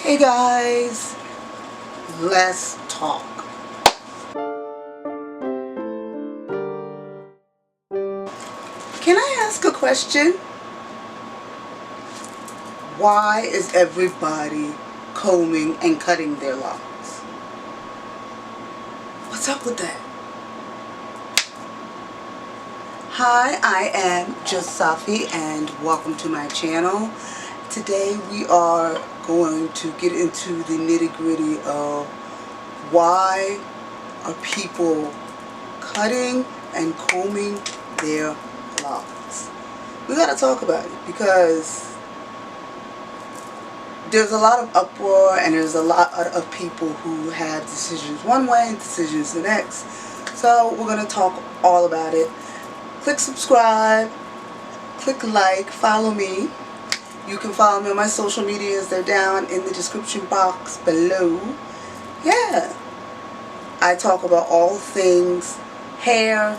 Hey guys, let's talk. Can I ask a question? Why is everybody combing and cutting their locks? What's up with that? Hi, I am Justsafi and welcome to my channel. Today we are going to get into the nitty-gritty of why are people cutting and combing their locks. We gotta talk about it because there's a lot of uproar and there's a lot of people who have decisions one way and decisions the next. So we're gonna talk all about it. Click subscribe, click like, follow me. You can follow me on my social medias. They're down in the description box below. Yeah. I talk about all things hair,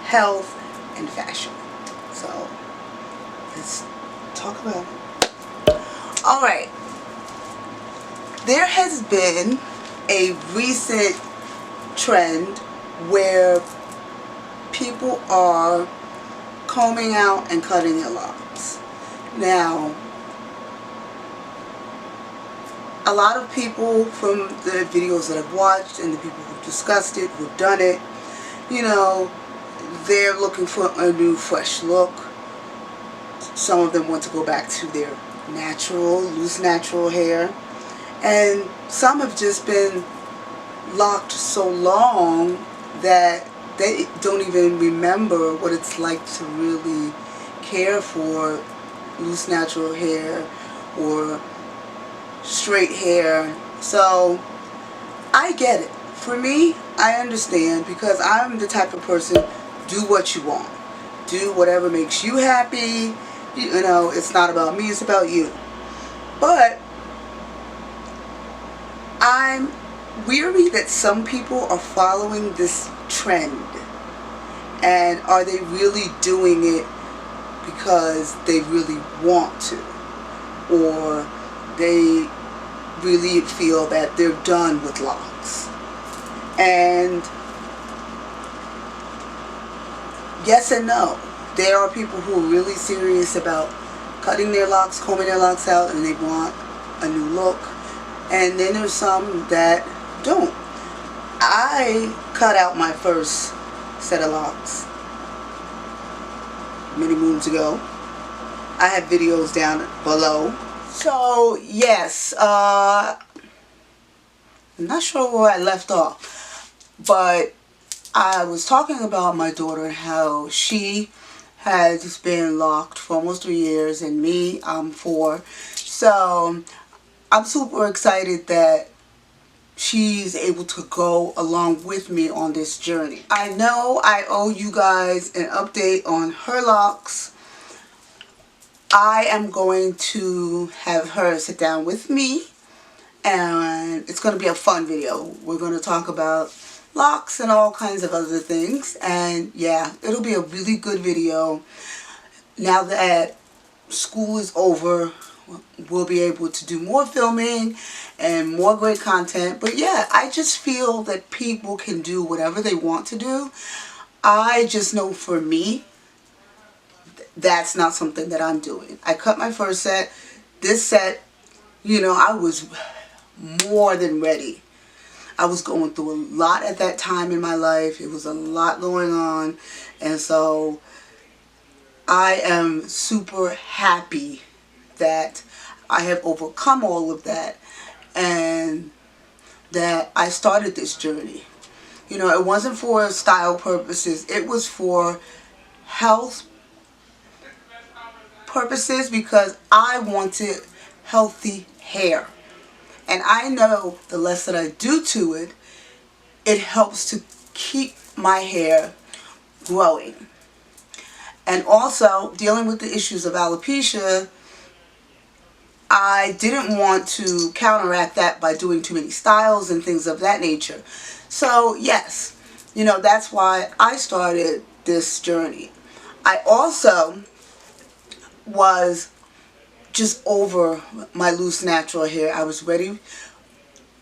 health, and fashion. So, let's talk about it. Alright. There has been a recent trend where people are combing out and cutting their locks. Now, a lot of people from the videos that I've watched and the people who've discussed it, who've done it, you know, they're looking for a new fresh look. Some of them want to go back to their natural, loose natural hair. And some have just been locked so long that they don't even remember what it's like to really care for loose natural hair or straight hair. So I get it. For me, I understand because I'm the type of person, do what you want. Do whatever makes you happy. You know, it's not about me, it's about you. But I'm weary that some people are following this trend. And are they really doing it because they really want to? Or they really feel that they're done with locks? And yes and no. There are people who are really serious about cutting their locks, combing their locks out, and they want a new look. And then there's some that don't. I cut out my first set of locks many moons ago. I have videos down below. So yes, I'm not sure where I left off, but I was talking about my daughter and how she has been locked for almost 3 years, and me, I'm 4. So I'm super excited that she's able to go along with me on this journey. I know I owe you guys an update on her locks. I am going to have her sit down with me and it's going to be a fun video. We're going to talk about locks and all kinds of other things, and yeah, it'll be a really good video. Now that school is over, we'll be able to do more filming and more great content. But yeah, I just feel that people can do whatever they want to do. I just know for me, that's not something that I'm doing. I cut my first set. This set, you know, I was more than ready. I was going through a lot at that time in my life. It was a lot going on. And so I am super happy that I have overcome all of that and that I started this journey. You know, it wasn't for style purposes. It was for health purposes because I wanted healthy hair. And I know the less that I do to it, it helps to keep my hair growing. And also, dealing with the issues of alopecia, I didn't want to counteract that by doing too many styles and things of that nature. So yes, you know, that's why I started this journey. I also was just over my loose natural hair. I was ready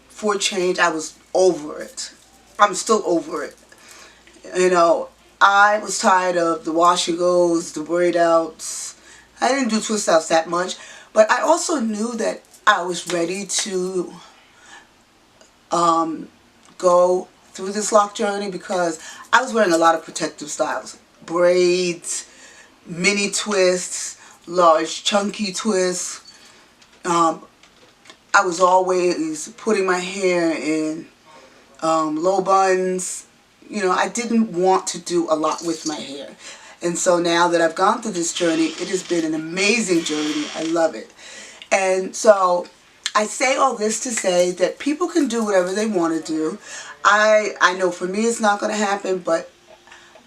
for a change. I was over it. I'm still over it. You know, I was tired of the wash and goes, the braid outs. I didn't do twist outs that much, but I also knew that I was ready to go through this lock journey because I was wearing a lot of protective styles. Braids, mini twists, large chunky twists. I was always putting my hair in low buns. You know, I didn't want to do a lot with my hair. And so now that I've gone through this journey, it has been an amazing journey. I love it. And so I say all this to say that people can do whatever they want to do. I know for me it's not going to happen, but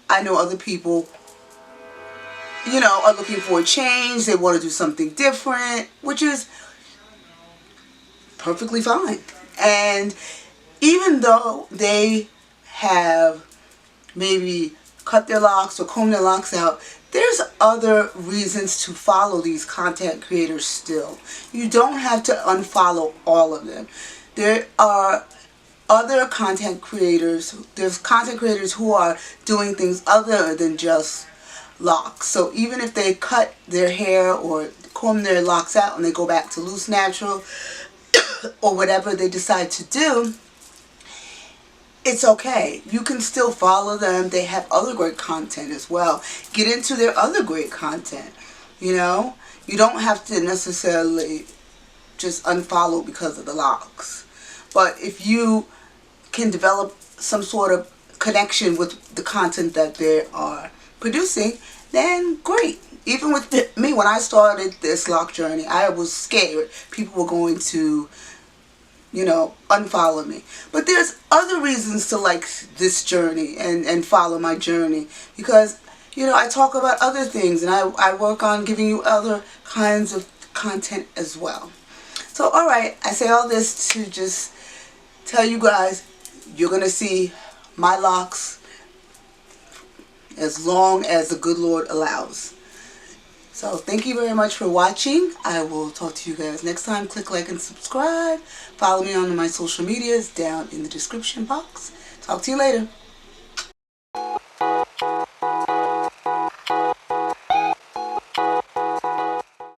I know other people, you know, are looking for a change. They want to do something different, which is perfectly fine. And even though they have maybe cut their locks or comb their locks out, there's other reasons to follow these content creators still. You don't have to unfollow all of them. There are other content creators. There's content creators who are doing things other than just locks. So even if they cut their hair or comb their locks out and they go back to loose natural or whatever they decide to do, it's okay. You can still follow them. They have other great content as well. Get into their other great content. You know, you don't have to necessarily just unfollow because of the locks. But if you can develop some sort of connection with the content that they are producing, then great. Even with me, when I started this lock journey, I was scared people were going to, you know, unfollow me. But there's other reasons to like this journey and follow my journey because, you know, I talk about other things and I work on giving you other kinds of content as well. So, alright, I say all this to just tell you guys, you're going to see my locks as long as the good Lord allows. So thank you very much for watching. I will talk to you guys next time. Click like and subscribe. Follow me on my social medias down in the description box. Talk to you later.